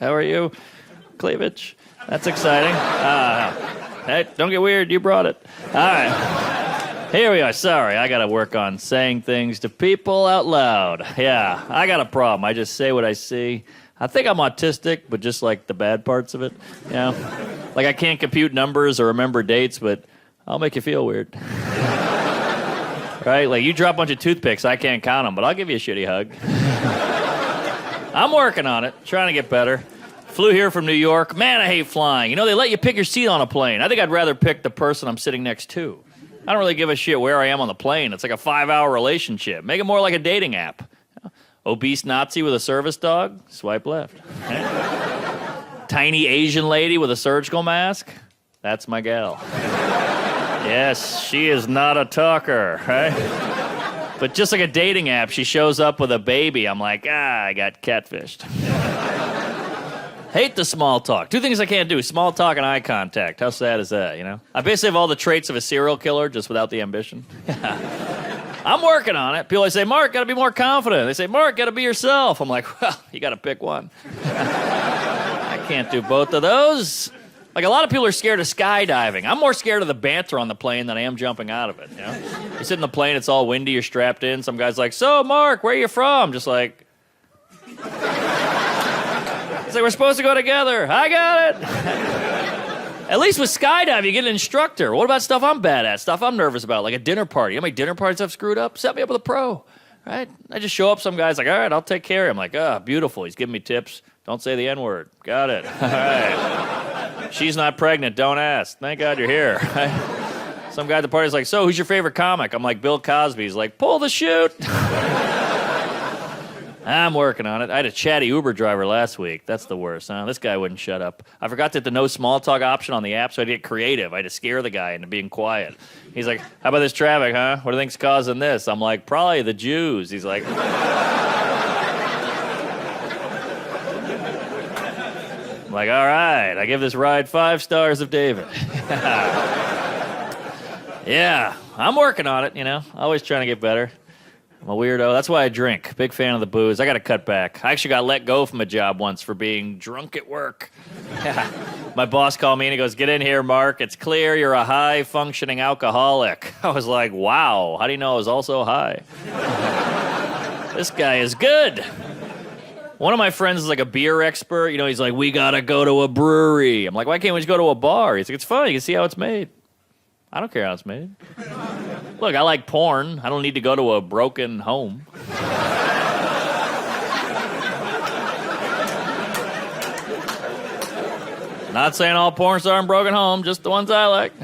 How are you? Cleavage. That's exciting. Hey, don't get weird. You brought it. All right. Here we are. Sorry, I got to work on saying things to people out loud. Yeah, I got a problem. I just say what I see. I think I'm autistic, but just like the bad parts of it. You know? Like I can't compute numbers or remember dates, but I'll make you feel weird. Right? Like you drop a bunch of toothpicks, I can't count them, but I'll give you a shitty hug. I'm working on it, trying to get better. Flew here from New York. Man, I hate flying. You know, they let you pick your seat on a plane. I think I'd rather pick the person I'm sitting next to. I don't really give a shit where I am on the plane. It's like a 5-hour relationship. Make it more like a dating app. Obese Nazi with a service dog? Swipe left. Tiny Asian lady with a surgical mask? That's my gal. Yes, she is not a talker, right? But just like a dating app, she shows up with a baby. I'm like, I got catfished. Hate the small talk. 2 things I can't do, small talk and eye contact. How sad is that, you know? I basically have all the traits of a serial killer, just without the ambition. I'm working on it. People always say, Mark, gotta be more confident. They say, Mark, gotta be yourself. I'm like, well, you gotta pick one. I can't do both of those. Like, a lot of people are scared of skydiving. I'm more scared of the banter on the plane than I am jumping out of it, you know? You sit in the plane, it's all windy, you're strapped in. Some guy's like, so, Mark, where are you from? Just like... It's like, we're supposed to go together. I got it. At least with skydiving, you get an instructor. What about stuff I'm bad at, stuff I'm nervous about, like a dinner party? How many dinner parties I've screwed up? Set me up with a pro, right? I just show up, some guy's like, all right, I'll take care of him. I'm like, beautiful. He's giving me tips. Don't say the N-word. Got it. All right. She's not pregnant. Don't ask. Thank God you're here. Some guy at the party's like, so who's your favorite comic? I'm like, Bill Cosby. He's like, pull the chute. I'm working on it. I had a chatty Uber driver last week. That's the worst, huh? This guy wouldn't shut up. I forgot that the no small talk option on the app, so I had to get creative. I had to scare the guy into being quiet. He's like, how about this traffic, huh? What do you think's causing this? I'm like, probably the Jews. He's like... I'm like, all right, I give this ride 5 stars of David. Yeah, I'm working on it, you know. Always trying to get better. I'm a weirdo. That's why I drink. Big fan of the booze. I got to cut back. I actually got let go from a job once for being drunk at work. My boss called me and he goes, get in here, Mark. It's clear you're a high-functioning alcoholic. I was like, wow, how do you know I was also high? This guy is good. One of my friends is like a beer expert. You know, he's like, we got to go to a brewery. I'm like, why can't we just go to a bar? He's like, it's fun. You can see how it's made. I don't care how it's made. Look, I like porn. I don't need to go to a broken home. Not saying all porn stars are in broken home, just the ones I like.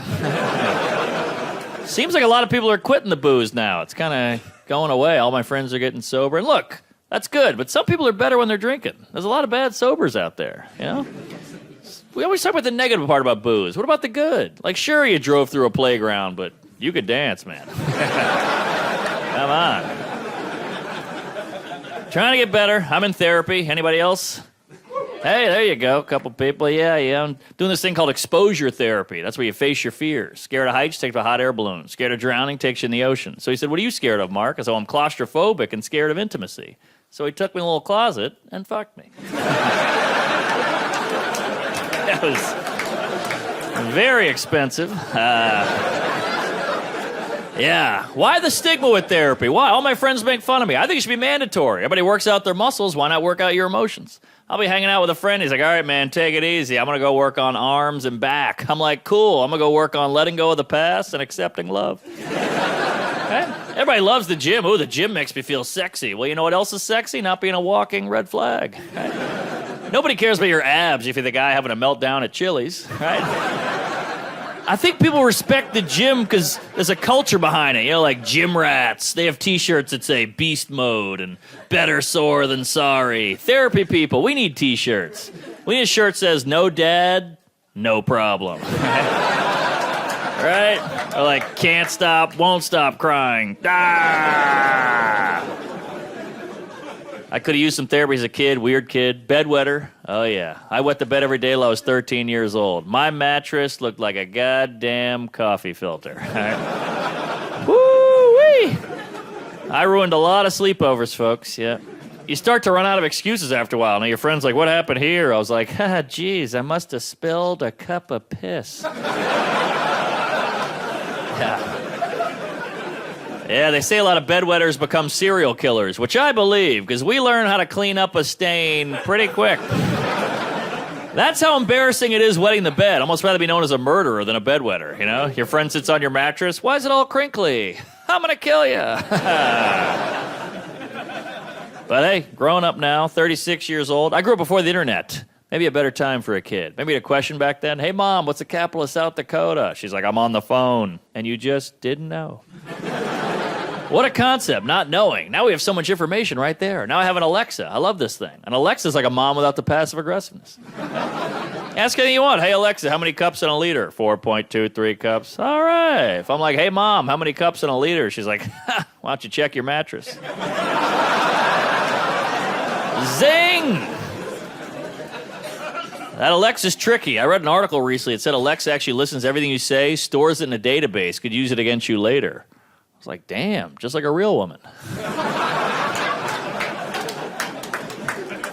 Seems like a lot of people are quitting the booze now. It's kind of going away. All my friends are getting sober. And look, that's good, but some people are better when they're drinking. There's a lot of bad sobers out there, you know? We always talk about the negative part about booze. What about the good? Like, sure, you drove through a playground, but you could dance, man. Come on. Trying to get better. I'm in therapy. Anybody else? Hey, there you go. A couple people. Yeah. I'm doing this thing called exposure therapy. That's where you face your fears. Scared of heights, takes a hot air balloon. Scared of drowning, takes you in the ocean. So he said, what are you scared of, Mark? I said, I'm claustrophobic and scared of intimacy. So he took me in a little closet and fucked me. That was very expensive. Yeah. Why the stigma with therapy? Why? All my friends make fun of me. I think it should be mandatory. Everybody works out their muscles. Why not work out your emotions? I'll be hanging out with a friend. He's like, all right, man, take it easy. I'm going to go work on arms and back. I'm like, cool. I'm going to go work on letting go of the past and accepting love. Right? Everybody loves the gym. Ooh, the gym makes me feel sexy. Well, you know what else is sexy? Not being a walking red flag. Right? Nobody cares about your abs if you're the guy having a meltdown at Chili's, right? I think people respect the gym because there's a culture behind it. You know, like gym rats. They have T-shirts that say beast mode and better sore than sorry. Therapy people, we need T-shirts. We need a shirt that says no dad, no problem. Right? Or like can't stop, won't stop crying. Ah! I could have used some therapy as a kid, weird kid, bedwetter. Oh, yeah. I wet the bed every day till I was 13 years old. My mattress looked like a goddamn coffee filter. Woo-wee! I ruined a lot of sleepovers, folks, yeah. You start to run out of excuses after a while. Now your friend's like, what happened here? I was like, geez, I must have spilled a cup of piss. Yeah, they say a lot of bedwetters become serial killers, which I believe, because we learn how to clean up a stain pretty quick. That's how embarrassing it is wetting the bed. Almost rather be known as a murderer than a bedwetter, you know? Your friend sits on your mattress. Why is it all crinkly? I'm gonna kill you. But hey, grown up now, 36 years old. I grew up before the internet. Maybe a better time for a kid. Maybe a question back then. Hey, Mom, what's the capital of South Dakota? She's like, I'm on the phone. And you just didn't know. What a concept, not knowing. Now we have so much information right there. Now I have an Alexa. I love this thing. An Alexa's like a mom without the passive aggressiveness. Ask anything you want. Hey, Alexa, how many cups in a liter? 4.23 cups. All right. If I'm like, hey, Mom, how many cups in a liter? She's like, why don't you check your mattress? Zing! That Alexa's tricky. I read an article recently. It said Alexa actually listens to everything you say, stores it in a database, could use it against you later. I was like, damn, just like a real woman.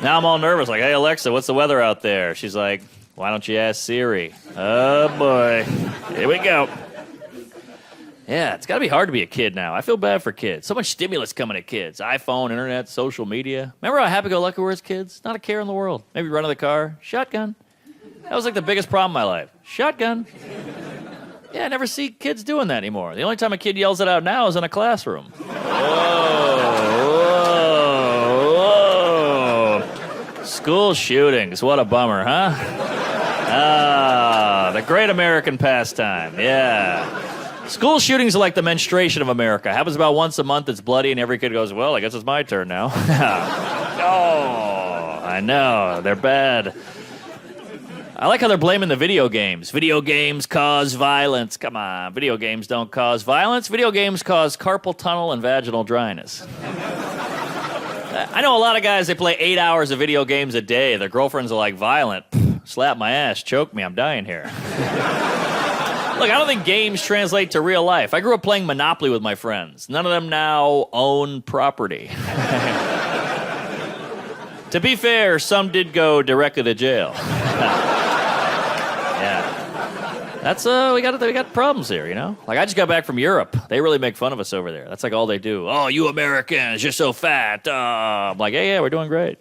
Now I'm all nervous, like, hey, Alexa, what's the weather out there? She's like, why don't you ask Siri? Oh, boy. Here we go. Yeah, it's got to be hard to be a kid now. I feel bad for kids. So much stimulus coming at kids. iPhone, internet, social media. Remember how happy-go-lucky we were as kids? Not a care in the world. Maybe run to the car. Shotgun. That was like the biggest problem in my life. Shotgun. Yeah, I never see kids doing that anymore. The only time a kid yells it out now is in a classroom. Whoa. School shootings. What a bummer, huh? The great American pastime. Yeah. School shootings are like the menstruation of America. Happens about once a month. It's bloody, and every kid goes, well, I guess it's my turn now. Oh, I know. They're bad. I like how they're blaming the video games. Video games cause violence. Come on. Video games don't cause violence. Video games cause carpal tunnel and vaginal dryness. I know a lot of guys, they play 8 hours of video games a day. Their girlfriends are like, violent. Slap my ass. Choke me. I'm dying here. Look, I don't think games translate to real life. I grew up playing Monopoly with my friends. None of them now own property. To be fair, some did go directly to jail. Yeah. That's, we got problems here, you know? Like, I just got back from Europe. They really make fun of us over there. That's like all they do. Oh, you Americans, you're so fat. I'm like, yeah, we're doing great.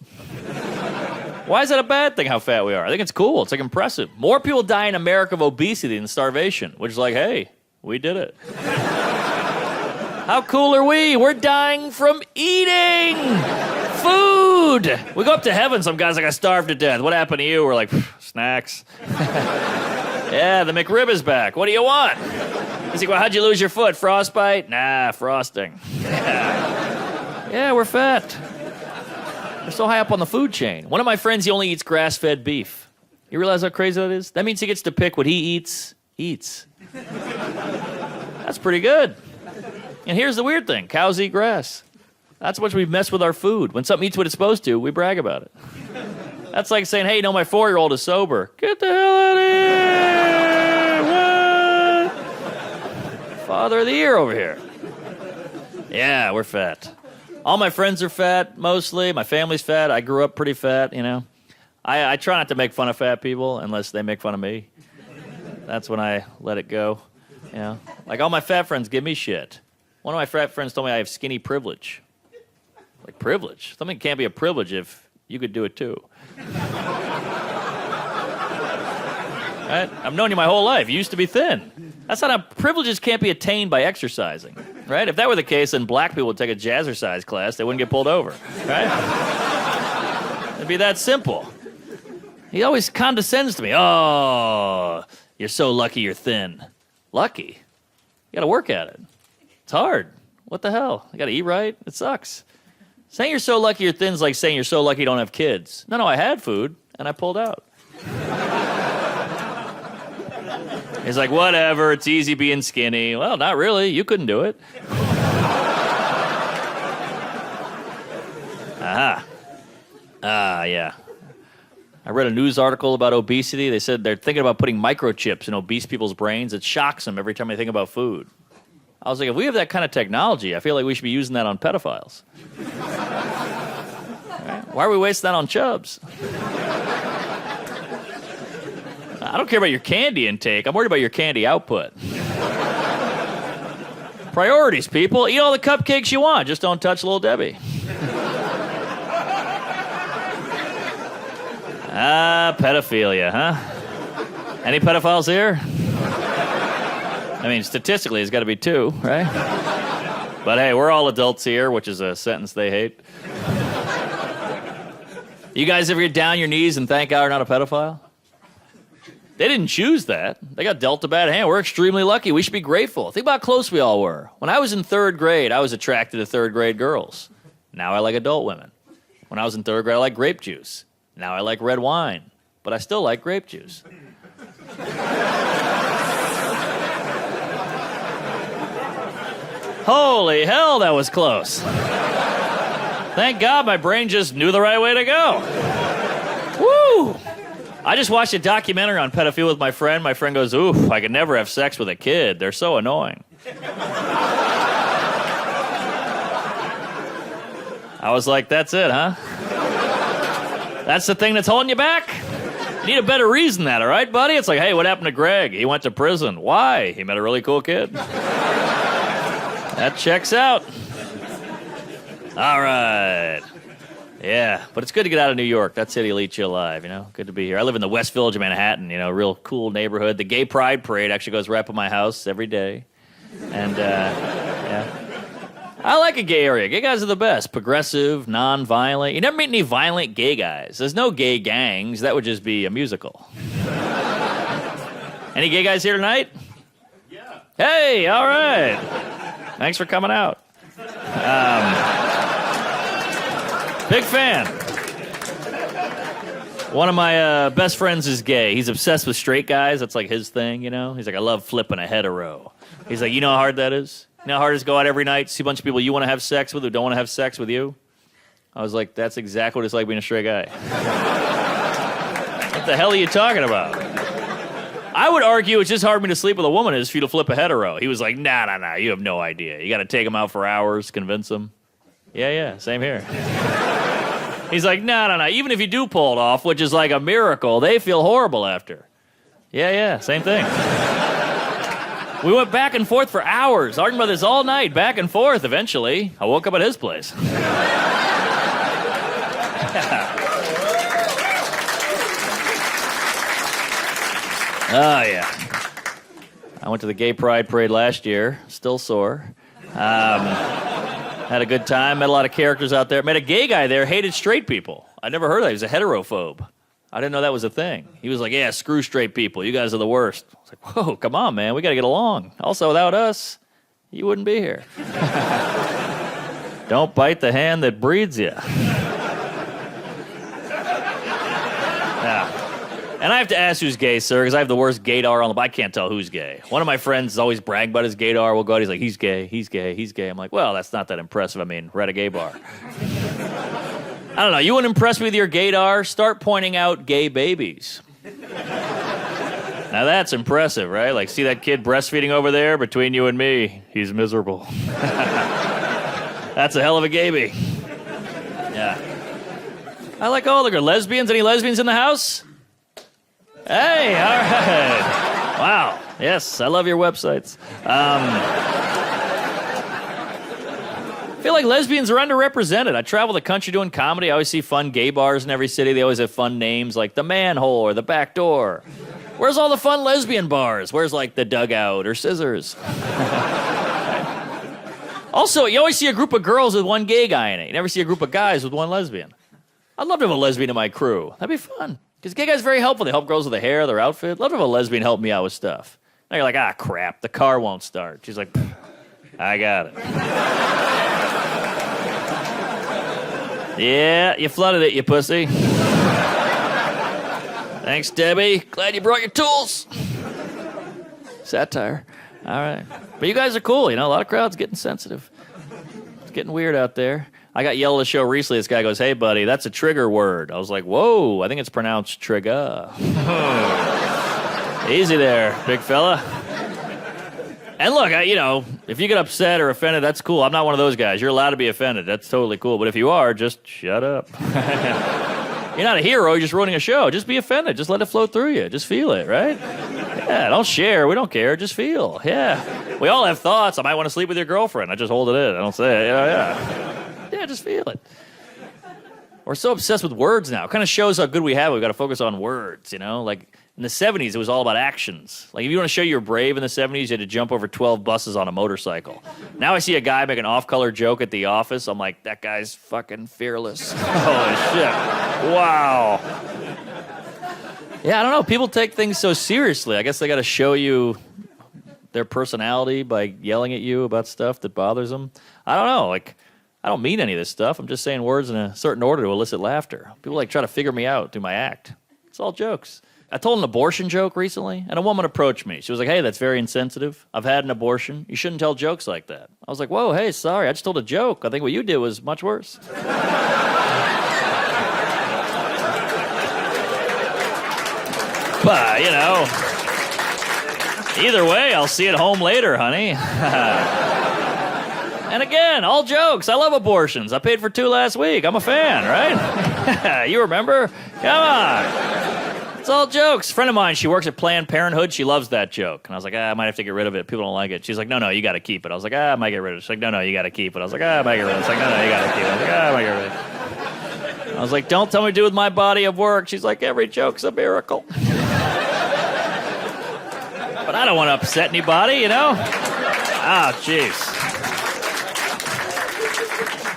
Why is that a bad thing, how fat we are? I think it's cool. It's like impressive. More people die in America of obesity than starvation, which is like, hey, we did it. How cool are we? We're dying from eating food. We go up to heaven, some guys like, I starved to death. What happened to you? We're like, snacks. Yeah, the McRib is back. What do you want? He's like, well, how'd you lose your foot? Frostbite? Nah, frosting. Yeah, we're fat. We're so high up on the food chain. One of my friends, he only eats grass-fed beef. You realize how crazy that is? That means he gets to pick what he eats. That's pretty good. And here's the weird thing. Cows eat grass. That's how much we mess with our food. When something eats what it's supposed to, we brag about it. That's like saying, hey, you know, my 4-year-old is sober. Get the hell out of here! What? Father of the year over here. Yeah, we're fat. All my friends are fat, mostly. My family's fat. I grew up pretty fat, you know. I try not to make fun of fat people unless they make fun of me. That's when I let it go, you know. Like, all my fat friends give me shit. One of my fat friends told me I have skinny privilege. Like, privilege? Something can't be a privilege if you could do it too. Right? I've known you my whole life. You used to be thin. That's not how privileges can't be attained by exercising, right? If that were the case, then black people would take a jazzercise class. They wouldn't get pulled over, right? It'd be that simple. He always condescends to me. Oh, you're so lucky you're thin. Lucky? You gotta work at it. It's hard. What the hell? You gotta eat right? It sucks. Saying you're so lucky you're thin is like saying you're so lucky you don't have kids. No, I had food, and I pulled out. He's like, whatever, it's easy being skinny. Well, not really. You couldn't do it. Yeah. I read a news article about obesity. They said they're thinking about putting microchips in obese people's brains. It shocks them every time they think about food. I was like, if we have that kind of technology, I feel like we should be using that on pedophiles. Why are we wasting that on chubs? I don't care about your candy intake. I'm worried about your candy output. Priorities, people. Eat all the cupcakes you want. Just don't touch Little Debbie. Pedophilia, huh? Any pedophiles here? I mean, statistically, there's got to be 2, right? But hey, we're all adults here, which is a sentence they hate. You guys ever get down your knees and thank God you're not a pedophile? They didn't choose that. They got dealt a bad hand. We're extremely lucky. We should be grateful. Think about how close we all were. When I was in 3rd grade, I was attracted to 3rd grade girls. Now I like adult women. When I was in 3rd grade, I liked grape juice. Now I like red wine. But I still like grape juice. Holy hell, that was close. Thank God my brain just knew the right way to go. Woo! I just watched a documentary on pedophilia with my friend. My friend goes, oof, I could never have sex with a kid. They're so annoying. I was like, that's it, huh? That's the thing that's holding you back? You need a better reason than that, all right, buddy? It's like, hey, what happened to Greg? He went to prison. Why? He met a really cool kid. That checks out. All right. Yeah, but it's good to get out of New York. That city will eat you alive, you know? Good to be here. I live in the West Village of Manhattan, you know, real cool neighborhood. The Gay Pride Parade actually goes right up at my house every day. And, yeah. I like a gay area. Gay guys are the best. Progressive, non-violent. You never meet any violent gay guys. There's no gay gangs. That would just be a musical. Any gay guys here tonight? Yeah. Hey, all right. Thanks for coming out. Big fan. One of my best friends is gay. He's obsessed with straight guys. That's like his thing, you know? He's like, I love flipping a hetero. He's like, you know how hard that is? You know how hard it is to go out every night, see a bunch of people you want to have sex with who don't want to have sex with you? I was like, that's exactly what it's like being a straight guy. What the hell are you talking about? I would argue it's just hard for me to sleep with a woman as for you to flip a hetero. He was like, nah, you have no idea. You got to take him out for hours, convince him. Yeah, same here. He's like, no. Even if you do pull it off, which is like a miracle, they feel horrible after. Yeah, same thing. We went back and forth for hours, arguing about this all night, back and forth. Eventually, I woke up at his place. Oh, yeah. I went to the Gay Pride Parade last year. Still sore. Had a good time. Met a lot of characters out there. Met a gay guy there, hated straight people. I never heard of that. He was a heterophobe. I didn't know that was a thing. He was like, yeah, screw straight people. You guys are the worst. I was like, whoa, come on, man. We got to get along. Also, without us, you wouldn't be here. Don't bite the hand that breeds you. Yeah. And I have to ask who's gay, sir, because I have the worst gaydar on the... I can't tell who's gay. One of my friends is always bragging about his gaydar. We'll go out, he's like, he's gay. I'm like, well, that's not that impressive. I mean, we're at a gay bar. I don't know. You wouldn't impress me with your gaydar? Start pointing out gay babies. Now that's impressive, right? Like, see that kid breastfeeding over there? Between you and me, he's miserable. That's a hell of a gaby. Yeah. I like all the girls. Lesbians? Any lesbians in the house? Hey, all right. Wow. Yes, I love your websites. I feel like lesbians are underrepresented. I travel the country doing comedy. I always see fun gay bars in every city. They always have fun names like the Manhole or the Back Door. Where's all the fun lesbian bars? Where's like the Dugout or Scissors? Also, you always see a group of girls with one gay guy in it. You never see a group of guys with one lesbian. I'd love to have a lesbian in my crew. That'd be fun. Because gay guys are very helpful. They help girls with their hair, their outfit. Love to have a lesbian help me out with stuff. Now you're like, crap, the car won't start. She's like, I got it. Yeah, you flooded it, you pussy. Thanks, Debbie. Glad you brought your tools. Satire. All right. But you guys are cool, you know. A lot of crowds getting sensitive. It's getting weird out there. I got yelled at a show recently. This guy goes, hey, buddy, that's a trigger word. I was like, whoa, I think it's pronounced trigger. Easy there, big fella. And look, if you get upset or offended, that's cool. I'm not one of those guys. You're allowed to be offended. That's totally cool. But if you are, just shut up. You're not a hero. You're just running a show. Just be offended. Just let it flow through you. Just feel it, right? Yeah, don't share. We don't care. Just feel. Yeah. We all have thoughts. I might want to sleep with your girlfriend. I just hold it in. I don't say it. Yeah, just feel it. We're so obsessed with words now. It kind of shows how good we have it. We've got to focus on words, Like in the 70s, it was all about actions. Like if you want to show you're brave in the 70s, you had to jump over 12 buses on a motorcycle. Now I see a guy make an off-color joke at the office. I'm like, that guy's fucking fearless. Holy shit. Wow. Yeah, I don't know. People take things so seriously. I guess they got to show you their personality by yelling at you about stuff that bothers them. I don't know. I don't mean any of this stuff. I'm just saying words in a certain order to elicit laughter. People try to figure me out through my act. It's all jokes. I told an abortion joke recently, and a woman approached me. She was like, hey, that's very insensitive. I've had an abortion. You shouldn't tell jokes like that. I was like, whoa, hey, sorry. I just told a joke. I think what you did was much worse. But, either way, I'll see you at home later, honey. And again, all jokes. I love abortions. I paid for 2 last week. I'm a fan, right? You remember? Come on. It's all jokes. A friend of mine, she works at Planned Parenthood. She loves that joke. And I was like, I might have to get rid of it. People don't like it. She's like, no, you got to keep it. I was like, I might get rid of it. She's like, no, you got to keep it. I was like, I might get rid of it. She's like, no, you got to keep it. I was like, I might get rid of it. I was like, don't tell me what to do with my body of work. She's like, every joke's a miracle. But I don't want to upset anybody, Oh, jeez.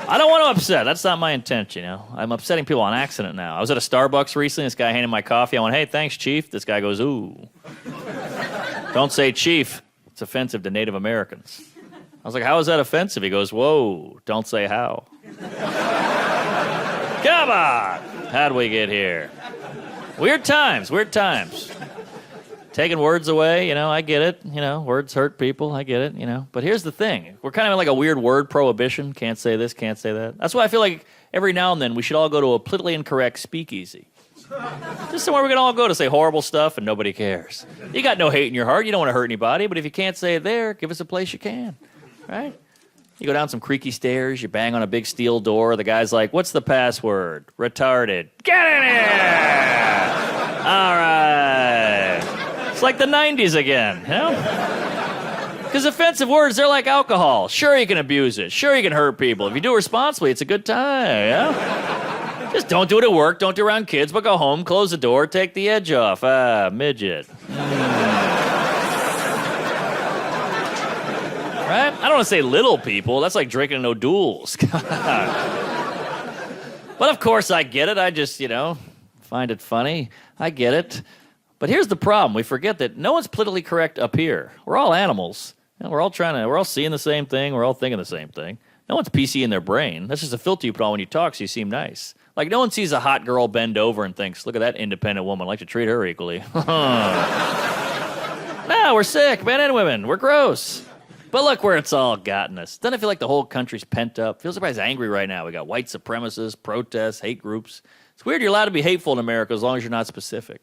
I don't want to upset. That's not my intent, I'm upsetting people on accident now. I was at a Starbucks recently. This guy handed my coffee. I went, hey, thanks, Chief. This guy goes, ooh. Don't say Chief. It's offensive to Native Americans. I was like, how is that offensive? He goes, whoa, don't say how. Come on. How'd we get here? Weird times. Taking words away, I get it. Words hurt people. I get it, But here's the thing. We're kind of like a weird word prohibition. Can't say this, can't say that. That's why I feel like every now and then we should all go to a politically incorrect speakeasy. Just somewhere we can all go to say horrible stuff and nobody cares. You got no hate in your heart. You don't want to hurt anybody. But if you can't say it there, give us a place you can. Right? You go down some creaky stairs. You bang on a big steel door. The guy's like, what's the password? Retarded. Get in here! All right. It's like the 90s again, Because offensive words, they're like alcohol. Sure, you can abuse it. Sure, you can hurt people. If you do it responsibly, it's a good time, Just don't do it at work. Don't do it around kids, but go home, close the door, take the edge off. Midget. Right? I don't want to say little people. That's like drinking no duels. But of course, I get it. I just, find it funny. I get it. But here's the problem. We forget that no one's politically correct up here. We're all animals. We're all seeing the same thing. We're all thinking the same thing. No one's PC in their brain. That's just a filter you put on when you talk so you seem nice. Like no one sees a hot girl bend over and thinks, look at that independent woman. I'd like to treat her equally. No, we're sick, men and women. We're gross. But look where it's all gotten us. Doesn't it feel like the whole country's pent up? Feels like everybody's angry right now. We got white supremacists, protests, hate groups. It's weird you're allowed to be hateful in America as long as you're not specific.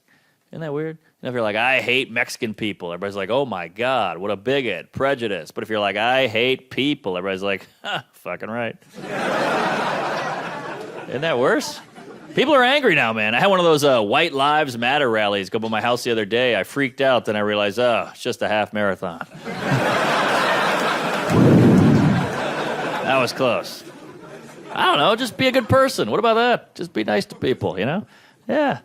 Isn't that weird? If you're like, I hate Mexican people, everybody's like, oh my God, what a bigot, prejudice. But if you're like, I hate people, everybody's like, fucking right. Isn't that worse? People are angry now, man. I had one of those White Lives Matter rallies go by my house the other day. I freaked out, then I realized, it's just a half marathon. That was close. I don't know, just be a good person. What about that? Just be nice to people, Yeah.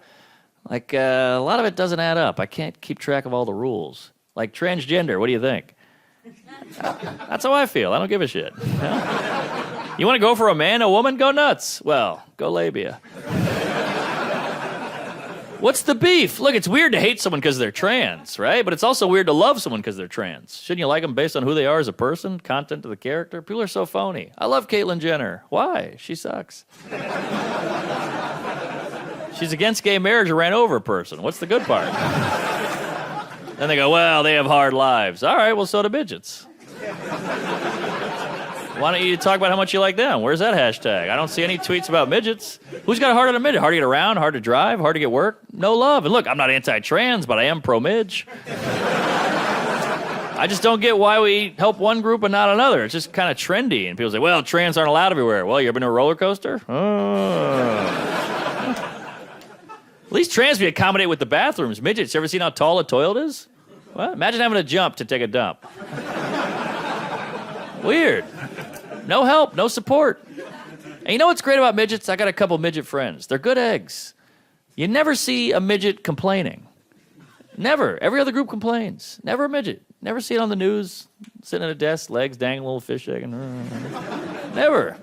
Like, a lot of it doesn't add up. I can't keep track of all the rules. Like transgender, what do you think? That's how I feel. I don't give a shit. You want to go for a man, a woman? Go nuts. Well, go labia. What's the beef? Look, it's weird to hate someone because they're trans, right? But it's also weird to love someone because they're trans. Shouldn't you like them based on who they are as a person, content of the character? People are so phony. I love Caitlyn Jenner. Why? She sucks. She's against gay marriage or ran over a person. What's the good part? Then they go, well, they have hard lives. All right, well, so do midgets. Why don't you talk about how much you like them? Where's that hashtag? I don't see any tweets about midgets. Who's got a hard on a midget? Hard to get around, hard to drive, hard to get work? No love. And look, I'm not anti-trans, but I am pro-midge. I just don't get why we help one group and not another. It's just kind of trendy. And people say, well, trans aren't allowed everywhere. Well, you ever been to a roller coaster? At least trans we accommodate with the bathrooms. Midgets, you ever seen how tall a toilet is? Well, imagine having to jump to take a dump. Weird. No help, no support. And you know what's great about midgets? I got a couple midget friends. They're good eggs. You never see a midget complaining. Never. Every other group complains. Never a midget. Never see it on the news, sitting at a desk, legs dangling, a little fish egg. Never.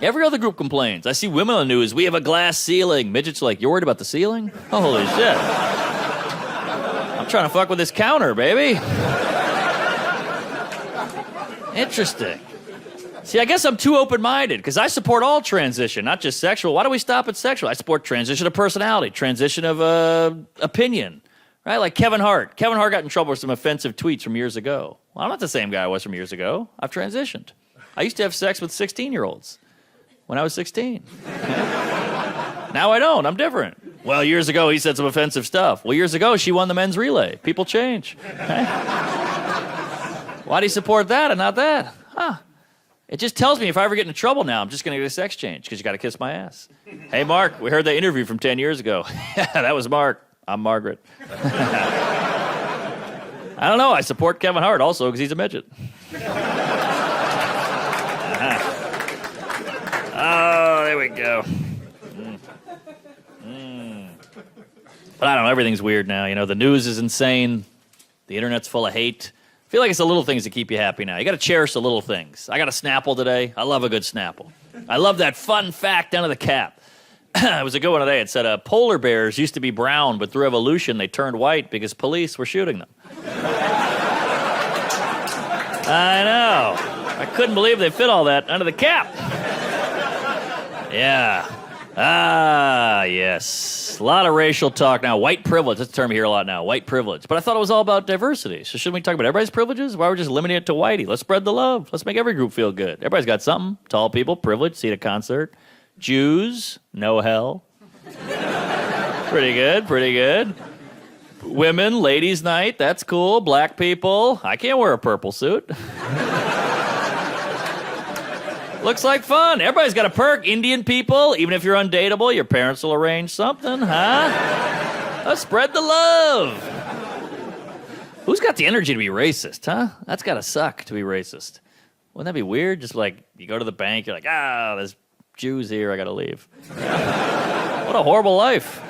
Every other group complains. I see women on the news, we have a glass ceiling. Midgets are like, you're worried about the ceiling? Holy shit. I'm trying to fuck with this counter, baby. Interesting. See, I guess I'm too open-minded because I support all transition, not just sexual. Why do we stop at sexual? I support transition of personality, transition of opinion, right? Like Kevin Hart. Kevin Hart got in trouble with some offensive tweets from years ago. Well, I'm not the same guy I was from years ago. I've transitioned. I used to have sex with 16-year-olds when I was 16. Now I don't. I'm different. Well, years ago, he said some offensive stuff. Well, years ago, she won the men's relay. People change. Right? Why do you support that and not that? Huh. It just tells me if I ever get into trouble now, I'm just going to get a sex change because you got to kiss my ass. Hey, Mark, we heard that interview from 10 years ago. Yeah, that was Mark. I'm Margaret. I don't know. I support Kevin Hart also because he's a midget. Oh, there we go. But I don't know. Everything's weird now. You know, the news is insane. The internet's full of hate. I feel like it's the little things that keep you happy now. You got to cherish the little things. I got a Snapple today. I love a good Snapple. I love that fun fact down to the cap. It was a good one today. It said polar bears used to be brown, but through evolution they turned white because police were shooting them. I know. I couldn't believe they fit all that under the cap. Yeah. Ah, yes. A lot of racial talk now. White privilege. That's a term you hear a lot now. White privilege. But I thought it was all about diversity. So shouldn't we talk about everybody's privileges? Why are we just limiting it to whitey? Let's spread the love. Let's make every group feel good. Everybody's got something. Tall people, privilege, see at a concert. Jews, no hell. Pretty good, pretty good. Women, ladies' night, that's cool. Black people, I can't wear a purple suit. Looks like fun. Everybody's got a perk. Indian people, even if you're undateable, your parents will arrange something, huh? Let's spread the love. Who's got the energy to be racist, huh? That's gotta suck to be racist. Wouldn't that be weird? Just like, you go to the bank, you're like, there's Jews here, I gotta leave. What a horrible life.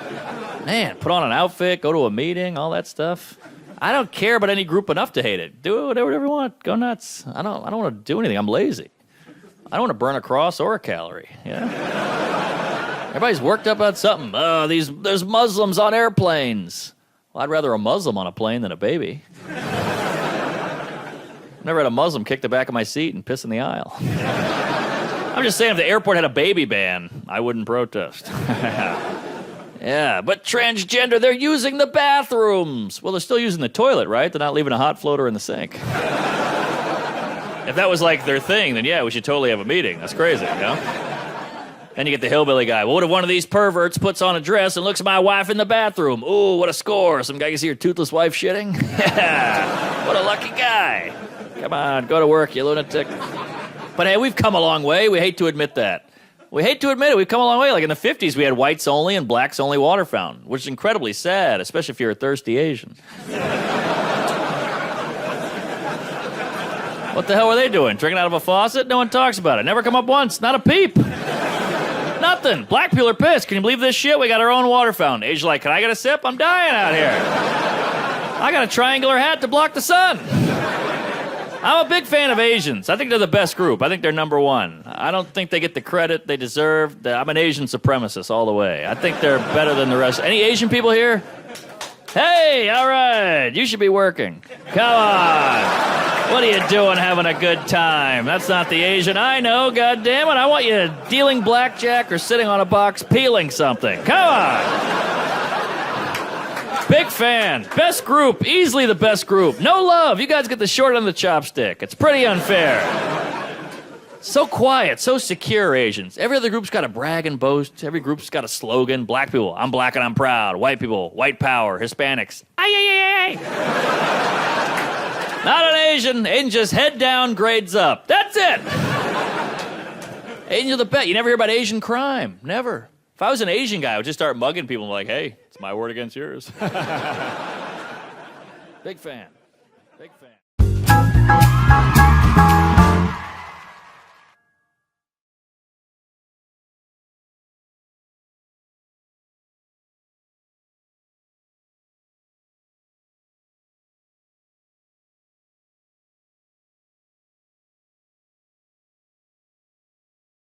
Man, put on an outfit, go to a meeting, all that stuff. I don't care about any group enough to hate it. Do whatever you want. Go nuts. I don't want to do anything. I'm lazy. I don't want to burn a cross or a calorie. Yeah? Everybody's worked up about something. There's Muslims on airplanes. Well, I'd rather a Muslim on a plane than a baby. Never had a Muslim kick the back of my seat and piss in the aisle. I'm just saying, if the airport had a baby ban, I wouldn't protest. Yeah, but transgender, they're using the bathrooms. Well, they're still using the toilet, right? They're not leaving a hot floater in the sink. If that was like their thing, then yeah, we should totally have a meeting. That's crazy, you know? Then you get the hillbilly guy. Well, what if one of these perverts puts on a dress and looks at my wife in the bathroom? Ooh, what a score. Some guy can see your toothless wife shitting? Yeah, what a lucky guy. Come on, go to work, you lunatic. But hey, we've come a long way. We hate to admit that. We hate to admit it. We've come a long way. Like in the 50s, we had whites only and blacks only water fountain, which is incredibly sad, especially if you're a thirsty Asian. What the hell were they doing? Drinking out of a faucet? No one talks about it. Never come up once. Not a peep. Nothing. Black people are pissed. Can you believe this shit? We got our own water fountain. Asians like, can I get a sip? I'm dying out here. I got a triangular hat to block the sun. I'm a big fan of Asians. I think they're the best group. I think they're number one. I don't think they get the credit they deserve. I'm an Asian supremacist all the way. I think they're better than the rest. Any Asian people here? Hey, all right. You should be working. Come on. What are you doing having a good time? That's not the Asian I know, goddammit. I want you dealing blackjack or sitting on a box peeling something. Come on. Big fan. Best group. Easily the best group. No love. You guys get the short end of the chopstick. It's pretty unfair. So quiet, so secure, Asians. Every other group's got to brag and boast. Every group's got a slogan. Black people, I'm black and I'm proud. White people, white power. Hispanics, ay, ay, ay, ay. Not an Asian. Asian just head down, grades up. That's it. Asians are the best. You never hear about Asian crime. Never. If I was an Asian guy, I would just start mugging people and be like, hey, it's my word against yours. Big fan. Big fan.